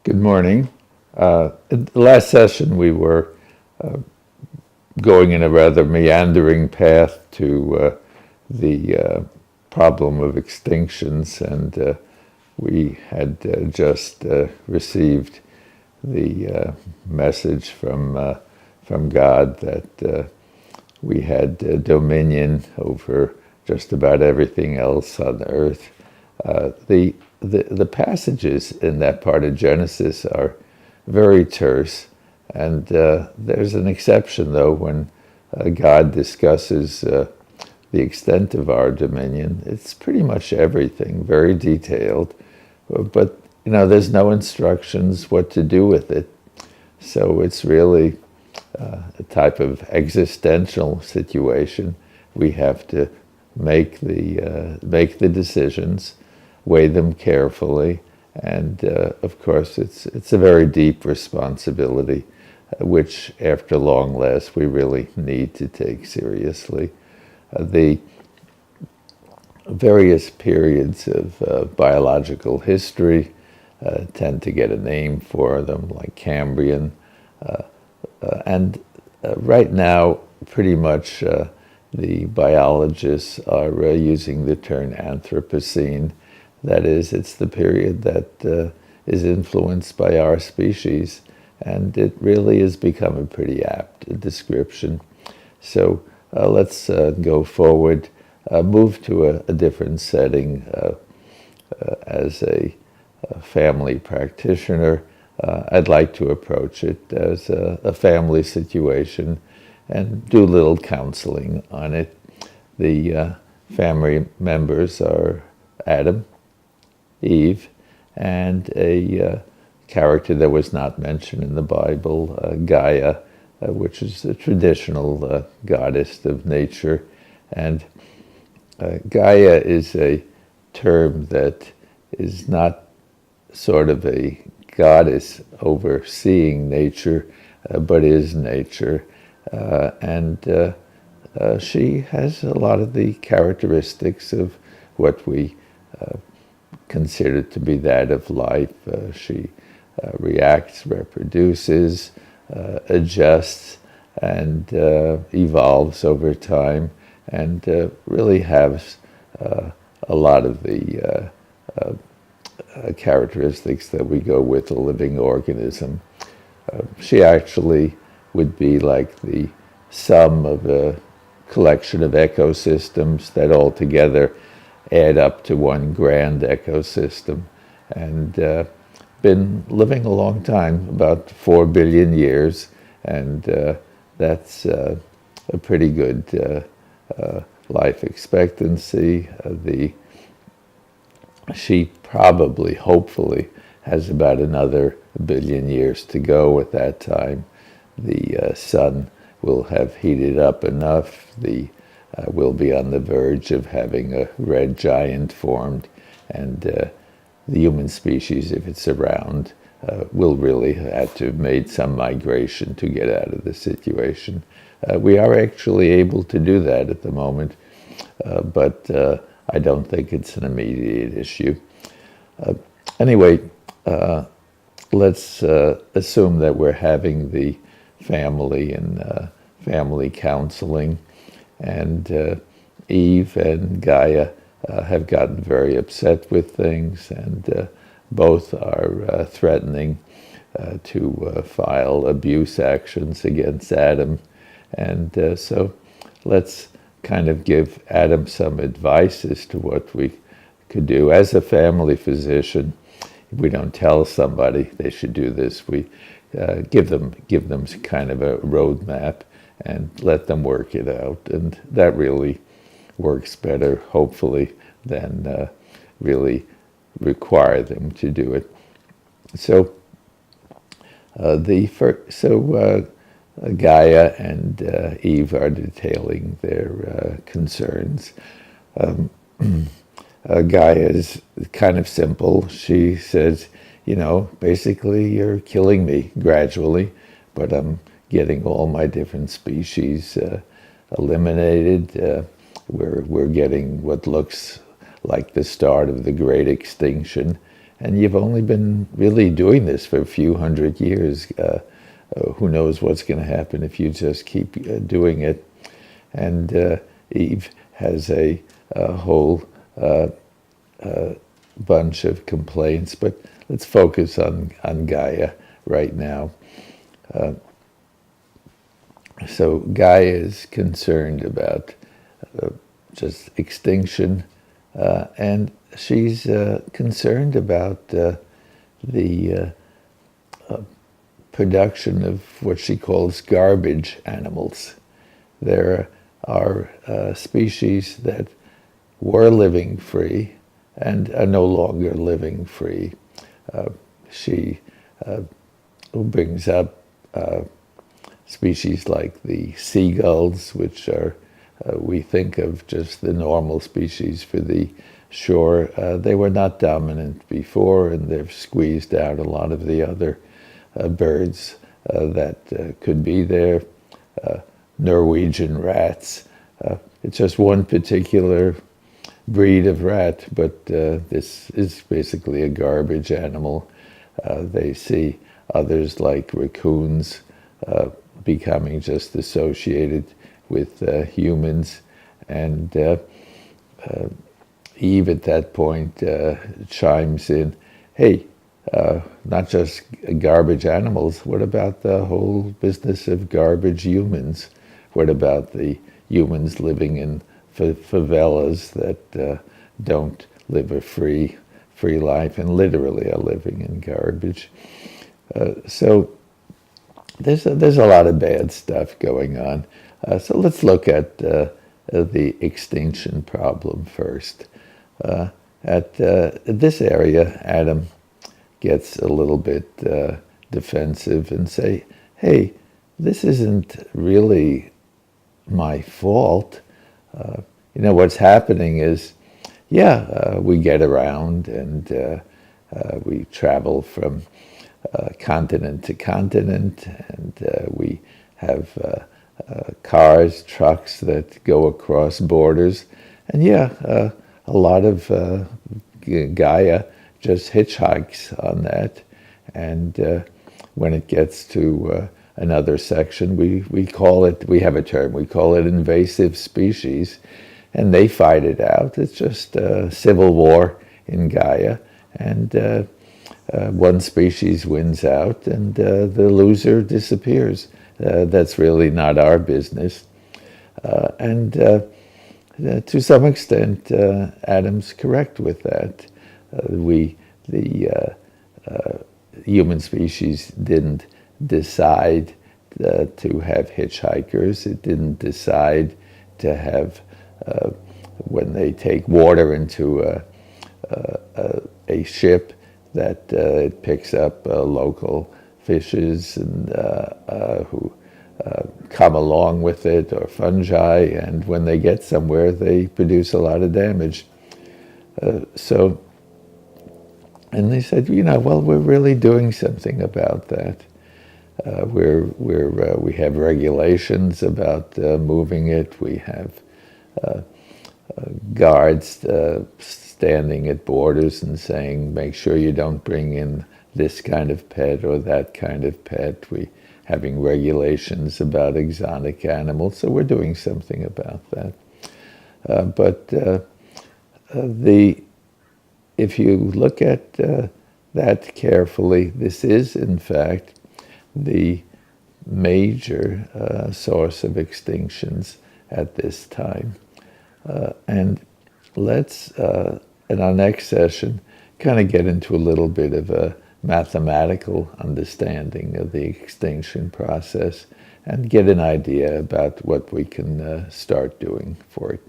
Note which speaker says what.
Speaker 1: Good morning. In the last session, we were going in a rather meandering path to the problem of extinctions, and we had just received the message from God that we had dominion over just about everything else on earth. The passages in that part of Genesis are very terse, and there's an exception, though, when God discusses the extent of our dominion. It's pretty much everything, very detailed, but there's no instructions what to do with it. So it's really a type of existential situation. We have to make the decisions, weigh them carefully, and of course it's a very deep responsibility, which after long last we really need to take seriously. The various periods of biological history tend to get a name for them, like Cambrian, and right now pretty much the biologists are using the term Anthropocene. That is, it's the period that is influenced by our species, and it really has become a pretty apt description. So let's go forward, move to a different setting as a family practitioner. I'd like to approach it as a family situation and do a little counseling on it. The family members are Adam, Eve, and a character that was not mentioned in the Bible, Gaia, which is a traditional goddess of nature. And Gaia is a term that is not sort of a goddess overseeing nature, but is nature. And she has a lot of the characteristics of what we consider to be that of life. She reacts, reproduces, adjusts, and evolves over time, and really has a lot of the characteristics that we go with a living organism. She actually would be like the sum of a collection of ecosystems that all together add up to one grand ecosystem, and been living a long time, about 4 billion years, and that's a pretty good life expectancy. She probably, hopefully, has about another billion years to go. At that time, the sun will have heated up enough. We'll be on the verge of having a red giant formed, and the human species, if it's around, will really have to have made some migration to get out of the situation. We are actually able to do that at the moment, but I don't think it's an immediate issue. Anyway, let's assume that we're having the family and family counseling, and Eve and Gaia have gotten very upset with things, and both are threatening to file abuse actions against Adam. And so let's kind of give Adam some advice as to what we could do. As a family physician, we don't tell somebody they should do this. We give them kind of a roadmap and let them work it out. And that really works better, hopefully, than really require them to do it. So Gaia and Eve are detailing their concerns. Gaia is kind of simple. She says, basically you're killing me gradually, but I'm getting all my different species eliminated. We're getting what looks like the start of the Great Extinction, And you've only been really doing this for a few hundred years. Who knows what's going to happen if you just keep doing it? And Eve has a whole bunch of complaints, but let's focus on Gaia right now. So Gaia is concerned about just extinction, and she's concerned about the production of what she calls garbage animals. There are species that were living free and are no longer living free. She brings up species like the seagulls, which are, we think of just the normal species for the shore. They were not dominant before, and they've squeezed out a lot of the other birds that could be there. Norwegian rats. It's just one particular breed of rat, but this is basically a garbage animal. They see others like raccoons becoming just associated with humans, and Eve at that point chimes in, hey, not just garbage animals, what about the whole business of garbage humans? What about the humans living in favelas that don't live a free life and literally are living in garbage? So there's a lot of bad stuff going on. So let's look at the extinction problem first. At this area, Adam gets a little bit defensive and say, hey, this isn't really my fault. What's happening is, we get around and we travel from continent to continent, and we have cars, trucks that go across borders. And a lot of Gaia just hitchhikes on that. And when it gets to another section, we call it, we have a term, we call it invasive species, and they fight it out. It's just a civil war in Gaia, and one species wins out, and the loser disappears. That's really not our business. And to some extent, Adam's correct with that. The human species didn't decide to have hitchhikers. It didn't decide to have, when they take water into a ship, that it picks up local fishes and who come along with it, or fungi, and when they get somewhere, they produce a lot of damage. And they said, well, we're really doing something about that. We have regulations about moving it. We have guards standing at borders and saying, make sure you don't bring in this kind of pet or that kind of pet. We having regulations about exotic animals, so we're doing something about that. If you look at that carefully, this is, in fact, the major source of extinctions at this time. And let's, in our next session, kind of get into a little bit of a mathematical understanding of the extinction process and get an idea about what we can start doing for it.